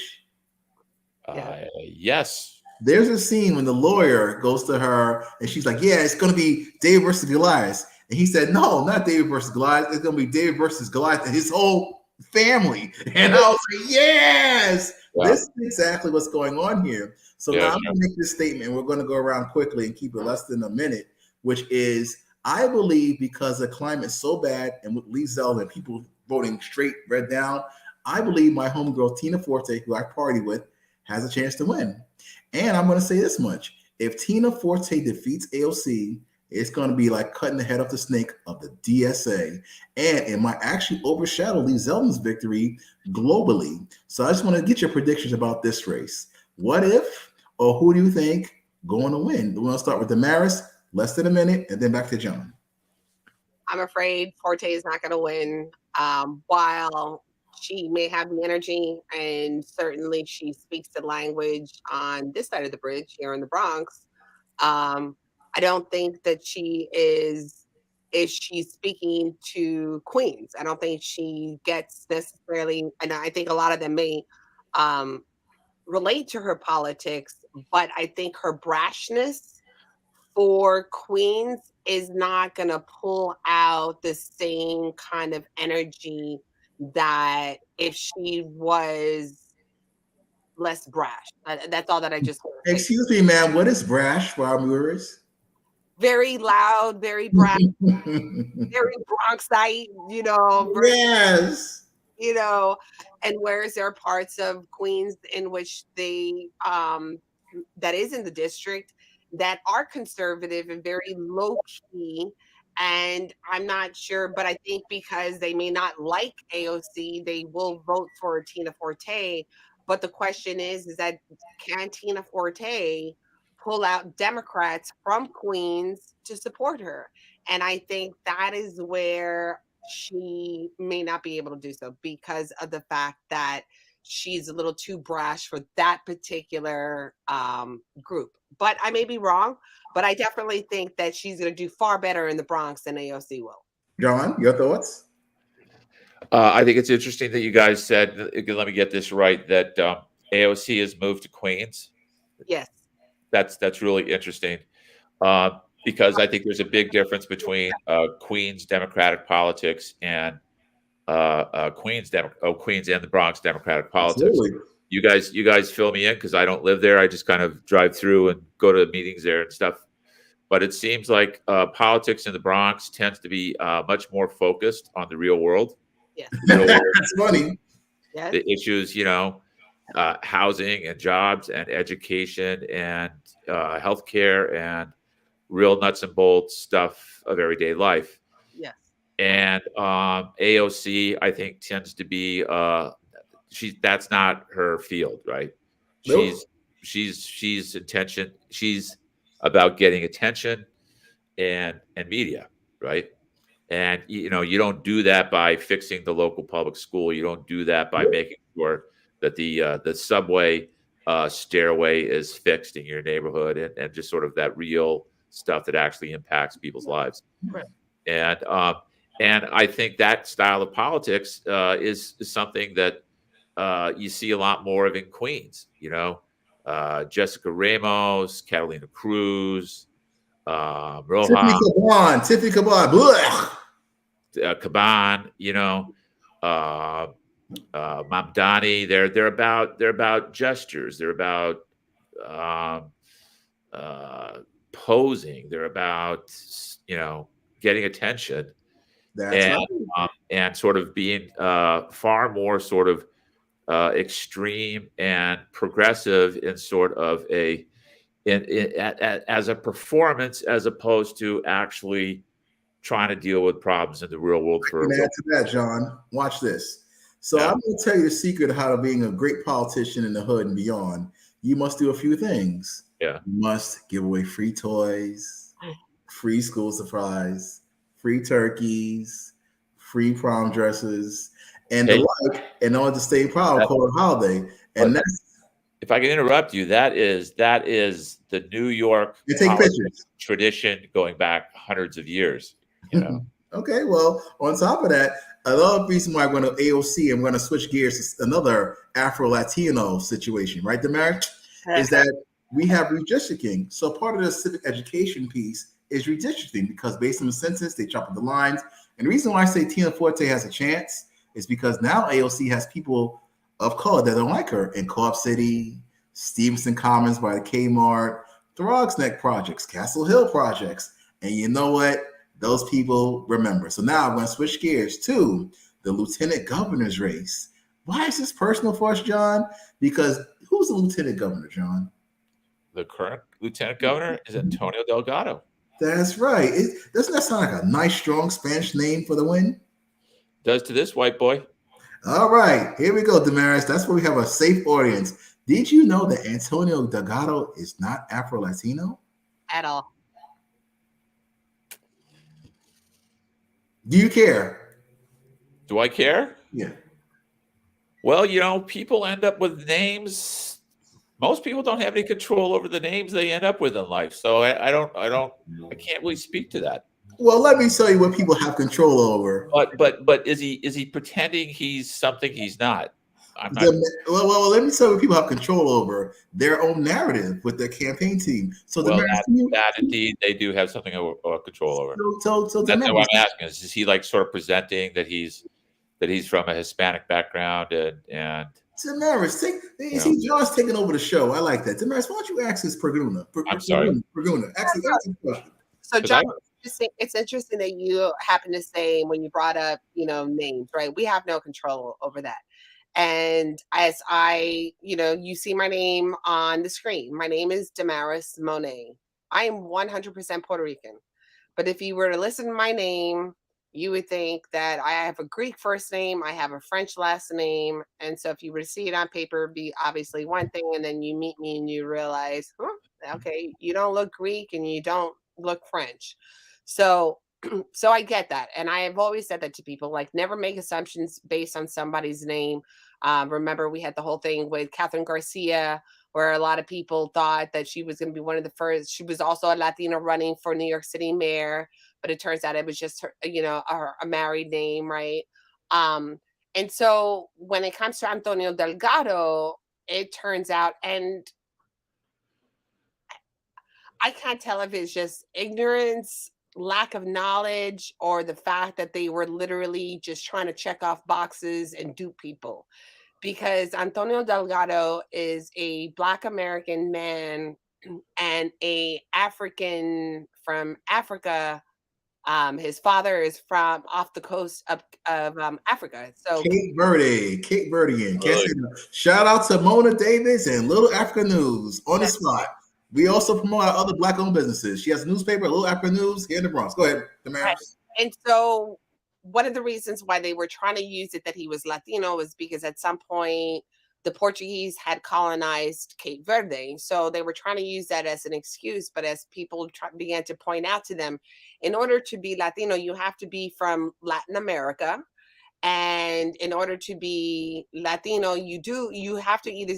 Yes. There's a scene when the lawyer goes to her and she's like, "Yeah, it's going to be David versus Goliath," and he said, "No, not David versus Goliath. It's going to be David versus Goliath and his whole family." And I was like, "Yes, Yeah. this is exactly what's going on here." So now I'm going to make this statement. We're going to go around quickly and keep it less than a minute, which is, I believe because the climate's so bad and with Lee Zeldin and people voting straight red down, I believe my homegirl Tina Forte, who I party with, has a chance to win. And I'm going to say this much. If Tina Forte defeats AOC, it's going to be like cutting the head off the snake of the DSA. And it might actually overshadow Lee Zeldin's victory globally. So I just want to get your predictions about this race. What if, or who do you think going to win? We're going to start with Damaris, less than a minute, and then back to John. I'm afraid Forte is not going to win. While she may have the energy, and certainly she speaks the language on this side of the bridge here in the Bronx, I don't think that she is, if she's speaking to Queens, I don't think she gets necessarily, and I think a lot of them may relate to her politics, but I think her brashness for Queens is not going to pull out the same kind of energy that if she was less brash. That's all that I just want to say. Excuse me, ma'am. What is brash for our viewers? Very loud, very brash, very Bronxite, Yes. And whereas there are parts of Queens in which they that is in the district that are conservative and very low key. And I'm not sure, but I think because they may not like AOC, they will vote for Tina Forte. But the question is that can Tina Forte pull out Democrats from Queens to support her? And I think that is where she may not be able to do so because of the fact that she's a little too brash for that particular group. But I may be wrong, but I definitely think that she's going to do far better in the Bronx than AOC will. John, your thoughts? I think it's interesting that you guys said, let me get this right, that AOC has moved to Queens. Yes. That's really interesting because I think there's a big difference between Queens Democratic politics and Queens and the Bronx Democratic politics. Absolutely. You guys fill me in because I don't live there. I just kind of drive through and go to meetings there and stuff. But it seems like politics in the Bronx tends to be much more focused on the real world. Yes. That's funny. Yes. The issues, housing and jobs and education and healthcare and real nuts and bolts stuff of everyday life. Yes. And AOC, I think, tends to be that's not her field, right? Nope. She's attention. She's about getting attention and media, right? And you don't do that by fixing the local public school. You don't do that by making sure that the subway stairway is fixed in your neighborhood and just sort of that real stuff that actually impacts people's lives. Right. And I think that style of politics is something that you see a lot more of in Queens. Jessica Ramos, Catalina Cruz, Rohan, Tiffany Caban, Caban, Mamdani. They're about gestures. They're about posing. They're about getting attention. And sort of being far more sort of extreme and progressive in sort of as a performance, as opposed to actually trying to deal with problems in the real world. I can add to that, John. Watch this. So I'm going to tell you the secret of how to being a great politician in the hood and beyond. You must do a few things. Yeah. You must give away free toys, free school supplies, free turkeys, free prom dresses, and Hey, the like, and all the state prom called a holiday. And that's if I can interrupt you, that is the New York you take holiday pictures. tradition going back hundreds of years. You know. Okay, well, on top of that, another reason why I'm going to AOC, I'm going to switch gears to another Afro-Latino situation, right, Demerit, is that we have redistricting. So part of the civic education piece is redistricting because based on the census, they chop up the lines. And the reason why I say Tina Forte has a chance is because now AOC has people of color that don't like her in Co-op City, Stevenson Commons by the Kmart, Throgs Neck projects, Castle Hill projects. And you know what? Those people remember. So now I'm going to switch gears to the lieutenant governor's race. Why is this personal for us, John? Because who's the lieutenant governor, John? The current lieutenant governor is Antonio Delgado. That's right. Doesn't that sound like a nice, strong Spanish name for the win? Does to this white boy. All right, here we go, Damaris. That's where we have a safe audience. Did you know that Antonio Delgado is not Afro-Latino? At all. Do you care? Do I care? Yeah. Well, you know, people end up with names. Most people don't have any control over the names they end up with in life. So I can't really speak to that. Well, let me tell you what people have control over. But is he pretending he's something he's not? I'm not. Well, let me tell you what people have control over their own narrative with their campaign team. So that indeed they do have something of control over. So that's what I'm asking. Is he like sort of presenting that he's from a Hispanic background and Damaris, see, John's taking over the show. I like that. Damaris, why don't you ask this Perguna? I'm sorry. Perguna. Ask the question. So, John, it's interesting that you happen to say when you brought up, names, right? We have no control over that. And as you see my name on the screen. My name is Damaris Monet. I am 100% Puerto Rican. But if you were to listen to my name, you would think that I have a Greek first name, I have a French last name. And so if you were to see it on paper, it'd be obviously one thing. And then you meet me and you realize, okay, you don't look Greek and you don't look French. So I get that. And I have always said that to people, like never make assumptions based on somebody's name. Remember, we had the whole thing with Catherine Garcia, where a lot of people thought that she was going to be one of the first. She was also a Latina running for New York City mayor, but it turns out it was just her, a married name, right? And so when it comes to Antonio Delgado, it turns out, and I can't tell if it's just ignorance, lack of knowledge, or the fact that they were literally just trying to check off boxes and dupe people. Because Antonio Delgado is a Black American man and a African from Africa. His father is from off the coast of Africa. So Cape Verdean. Shout out to Mona Davis and Little Africa News on the spot. We also promote our other Black-owned businesses. She has a newspaper, Little Africa News, here in the Bronx. Go ahead, Damaris. And so one of the reasons why they were trying to use it that he was Latino was because at some point the Portuguese had colonized Cape Verde. So they were trying to use that as an excuse. But as people began to point out to them, in order to be Latino, you have to be from Latin America. And in order to be Latino, you have to either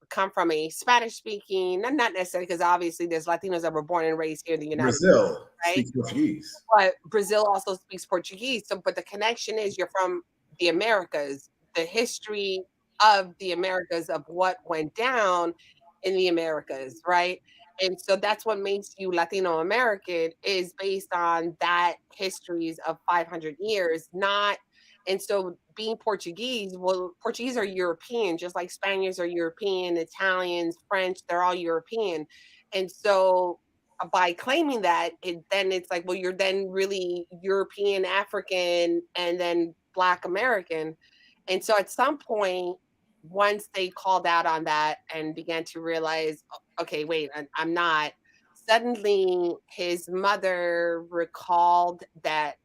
come from a Spanish speaking, not necessarily, because obviously there's Latinos that were born and raised here in the United States. Brazil speaks Portuguese. But Brazil also speaks Portuguese. So, but the connection is you're from the Americas, the history of the Americas, of what went down in the Americas, right? And so that's what makes you Latino American, is based on that histories of 500 years, not. And so being Portuguese, well, Portuguese are European, just like Spaniards are European, Italians, French, they're all European. And so by claiming that, then it's like, well, you're then really European, African, and then Black American. And so at some point, once they called out on that and began to realize, okay, wait, I'm not, suddenly his mother recalled that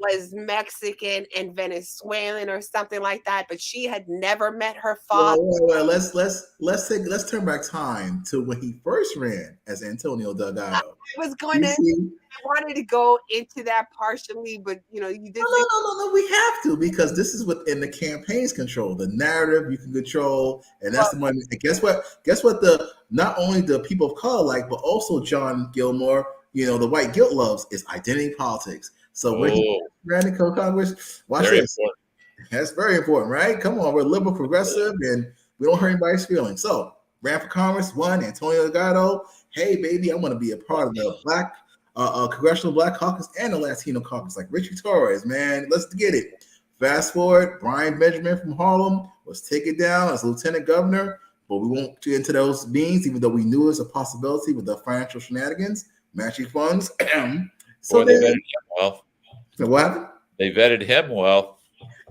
was Mexican and Venezuelan or something like that, but she had never met her father. Well, let's turn back time to when he first ran as Antonio Delgado. I was going to. I wanted to go into that partially, but you did. No. We have to, because this is within the campaign's control. The narrative you can control, and that's the money. And guess what? Not only the people of color like, but also John Gilmore, the white guilt loves, is identity politics. So when he ran in Congress, watch this. Important. That's very important, right? Come on, we're liberal, progressive, and we don't hurt anybody's feelings. So ran for Congress, won. Antonio Delgado. Hey, baby, I want to be a part of the Black Congressional Black Caucus and the Latino Caucus, like Richie Torres, man. Let's get it. Fast forward, Brian Benjamin from Harlem was taken down as lieutenant governor, but we won't get into those means, even though we knew it was a possibility with the financial shenanigans, matching funds. So they vetted him well. So what happened? They vetted him well.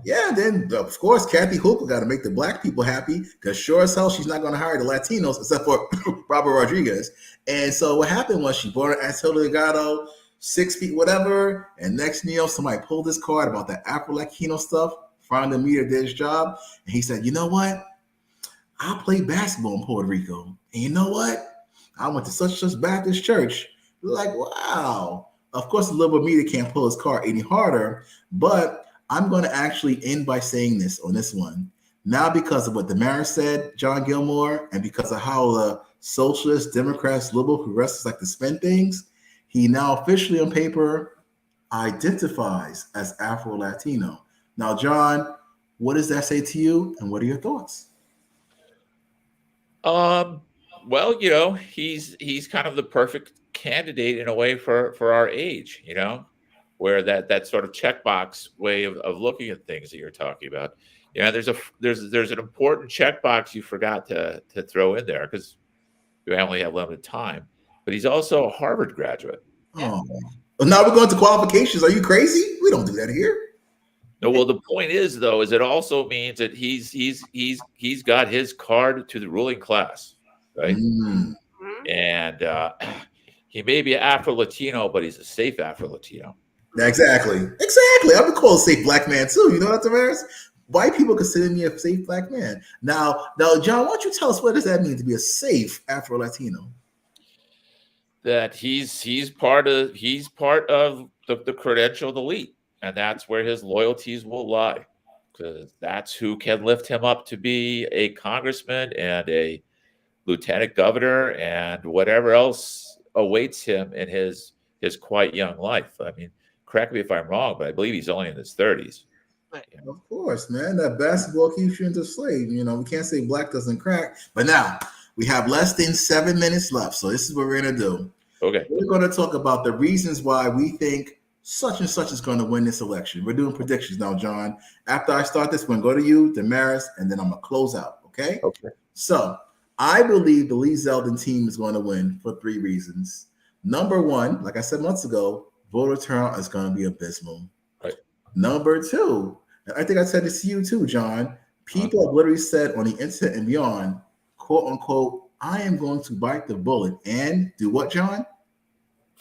Yeah, then of course Kathy Hochul got to make the black people happy, because sure as hell she's not going to hire the Latinos except for Robert Rodriguez. And so what happened was she brought Antonio Delgado, 6 feet whatever, and next somebody pulled this card about the Afro-Latino stuff. Found the media did his job, and he said, you know what? I played basketball in Puerto Rico, and you know what? I went to such Baptist church. Like, wow. Of course, the liberal media can't pull his card any harder, but I'm going to actually end by saying this on this one. Now, because of what Damaris said, John Gilmore, and because of how the socialists, Democrats, liberal progressives like to spend things, he now officially on paper identifies as Afro-Latino. Now, John, what does that say to you, and what are your thoughts? Well, he's kind of the perfect candidate in a way for our age, where that sort of checkbox way of looking at things that you're talking about. There's an important checkbox you forgot to throw in there because you only have limited time. But he's also a Harvard graduate. Oh, well, now we're going to qualifications. Are you crazy? We don't do that here. No, well, the point is, though, is it also means that he's got his card to the ruling class, right? And he may be Afro-Latino, but he's a safe Afro-Latino. Exactly. I would call a safe black man too. You know what, Damaris? White people consider me a safe black man. Now, John, why don't you tell us what does that mean to be a safe Afro-Latino? That he's part of the credentialed elite, and that's where his loyalties will lie, because that's who can lift him up to be a congressman and a lieutenant governor and whatever else awaits him in his quite young life. I mean, correct me if I'm wrong, but I believe he's only in his 30s. Of course, man. That basketball keeps you into slave. We can't say black doesn't crack. But now we have less than 7 minutes left. So this is what we're going to do. Okay. We're going to talk about the reasons why we think such and such is going to win this election. We're doing predictions now, John. After I start this, we're going to go to you, Damaris, and then I'm going to close out. Okay? Okay. So I believe the Lee Zeldin team is going to win for 3 reasons. Number 1, like I said months ago, voter turnout is going to be abysmal. Right. Number 2, and I think I said this to you too, John. People have literally said on the internet and beyond, quote unquote, I am going to bite the bullet and do what, John?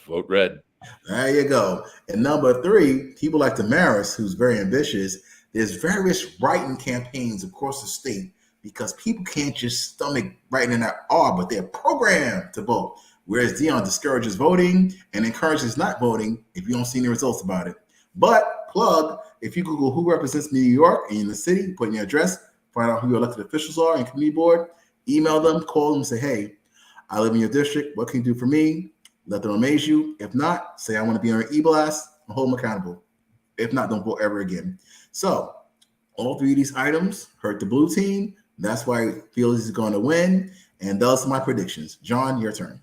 Vote red. There you go. And number 3, people like Damaris, who's very ambitious, there's various writing campaigns across the state because people can't just stomach writing in that R, but they're programmed to vote. Whereas Dion discourages voting and encourages not voting if you don't see any results about it. But plug, if you Google who represents New York and in the city, put in your address, find out who your elected officials are and community board, email them, call them, say, hey, I live in your district. What can you do for me? Let them amaze you. If not, say I want to be on an e-blast and hold them accountable. If not, don't vote ever again. So all 3 of these items hurt the blue team. That's why I feel he's going to win. And those are my predictions. John, your turn.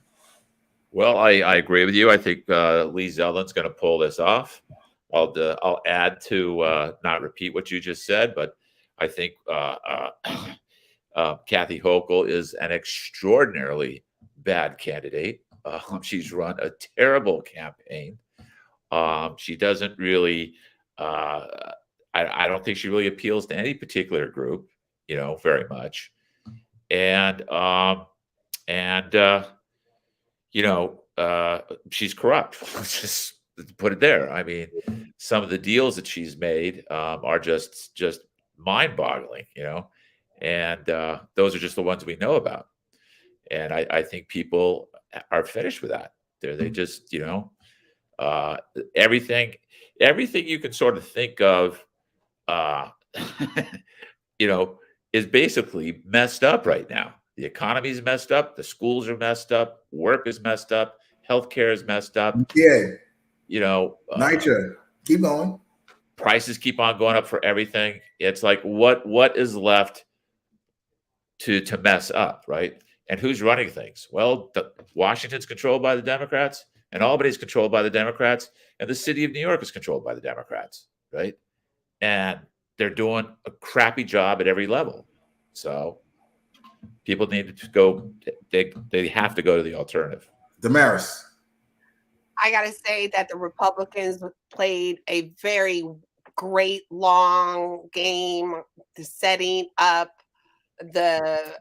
Well, I agree with you. I think Lee Zeldin's going to pull this off. I'll add to not repeat what you just said, but I think Kathy Hochul is an extraordinarily bad candidate. She's run a terrible campaign. She doesn't really. I don't think she really appeals to any particular group, very much, and she's corrupt. Let's just to put it there. I mean, some of the deals that she's made are just mind-boggling, and those are just the ones we know about. And I think people are finished with that. They just, everything you can sort of think of, is basically messed up right now. The economy is messed up. The schools are messed up. Work is messed up. Healthcare is messed up. Yeah. NYCHA, keep going. Prices keep on going up for everything. It's like, what is left to mess up, right? And who's running things? Well, Washington's controlled by the Democrats, and Albany's controlled by the Democrats, and the city of New York is controlled by the Democrats, right? And they're doing a crappy job at every level. So people need to go, they have to go to the alternative. Damaris. I got to say that the Republicans played a very great long game, setting up the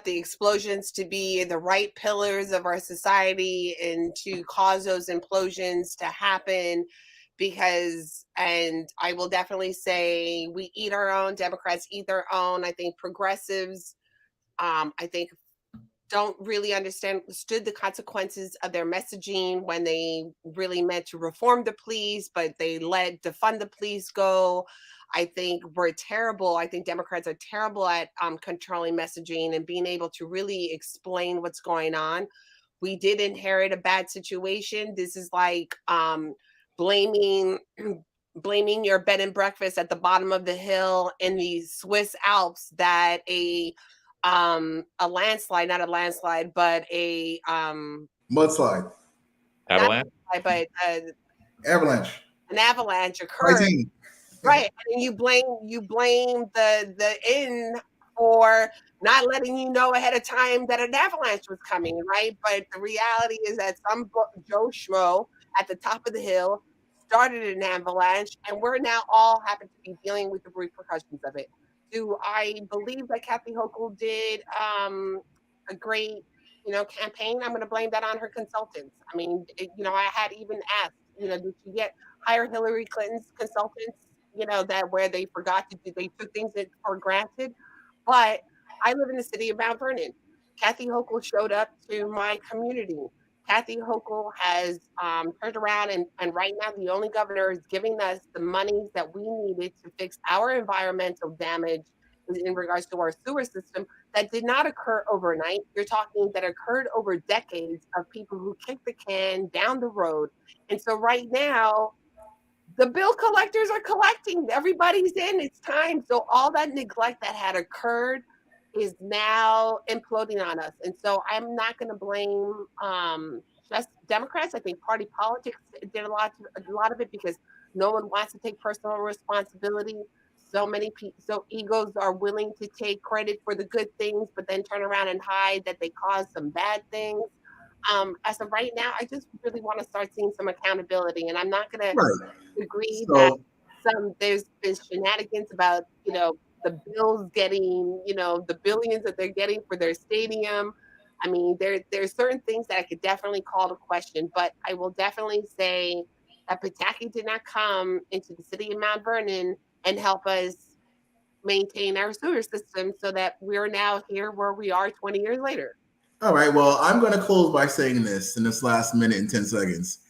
explosions to be the right pillars of our society and to cause those implosions to happen. Because, and I will definitely say, we eat our own, Democrats eat their own. I think progressives, I think, don't really understood the consequences of their messaging when they really meant to reform the police, but they let defund the police go. I think we're terrible. I think Democrats are terrible at controlling messaging and being able to really explain what's going on. We did inherit a bad situation. This is like blaming your bed and breakfast at the bottom of the hill in the Swiss Alps that a landslide, not a landslide, but a mudslide, avalanche, but avalanche, an avalanche occurred. Right, and you blame the inn for not letting you know ahead of time that an avalanche was coming, right? But the reality is that some Joe Schmo at the top of the hill started an avalanche, and we're now all happen to be dealing with the repercussions of it. Do I believe that Kathy Hochul did a great, campaign? I'm going to blame that on her consultants. I mean, I had even asked, did she hire Hillary Clinton's consultants? That where they forgot to do, they took things for granted. But I live in the city of Mount Vernon. Kathy Hochul showed up to my community. Kathy Hochul has turned around and right now the only governor is giving us the monies that we needed to fix our environmental damage in regards to our sewer system that did not occur overnight. You're talking that occurred over decades of people who kicked the can down the road. And so right now, the bill collectors are collecting. Everybody's in. It's time. So all that neglect that had occurred is now imploding on us. And so I'm not going to blame just Democrats. I think party politics did a lot of it because no one wants to take personal responsibility. So many people, so egos are willing to take credit for the good things, but then turn around and hide that they caused some bad things. As of right now, I just really want to start seeing some accountability, and I'm not going to agree that there's been shenanigans about the Bills getting the billions that they're getting for their stadium. I mean, there's certain things that I could definitely call to question, but I will definitely say that Pataki did not come into the city of Mount Vernon and help us maintain our sewer system so that we're now here where we are 20 years later. All right, well, I'm going to close by saying this in this last minute and 10 seconds.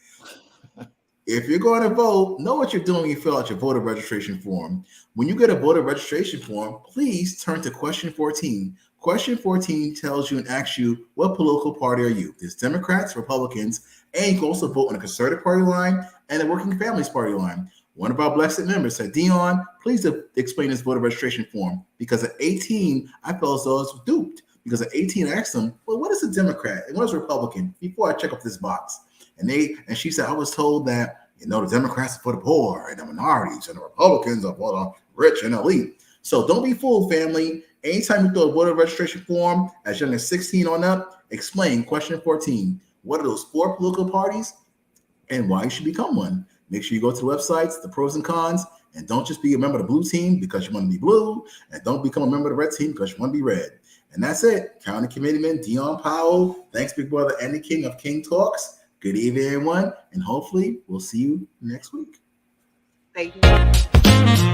If you're going to vote, know what you're doing when you fill out your voter registration form. When you get a voter registration form, please turn to question 14. Question 14 tells you and asks you, what political party are you? There's Democrats, Republicans, and you can also vote on the Conservative Party line and the Working Families Party line. One of our blessed members said, Dion, please explain this voter registration form. Because at 18, I felt as though I was duped. Because at 18, I asked them, well, what is a Democrat and what is a Republican before I check off this box? And she said, I was told that, the Democrats are for the poor and the minorities and the Republicans are for the rich and elite. So don't be fooled, family. Anytime you throw a voter registration form as young as 16 on up, explain question 14. What are those 4 political parties and why you should become one? Make sure you go to the websites, the pros and cons, and don't just be a member of the blue team because you want to be blue, and don't become a member of the red team because you want to be red. And that's it. County Committeeman Dion Powell. Thanks, Big Brother Andy King of King Talks. Good evening, everyone, and hopefully we'll see you next week. Thank you.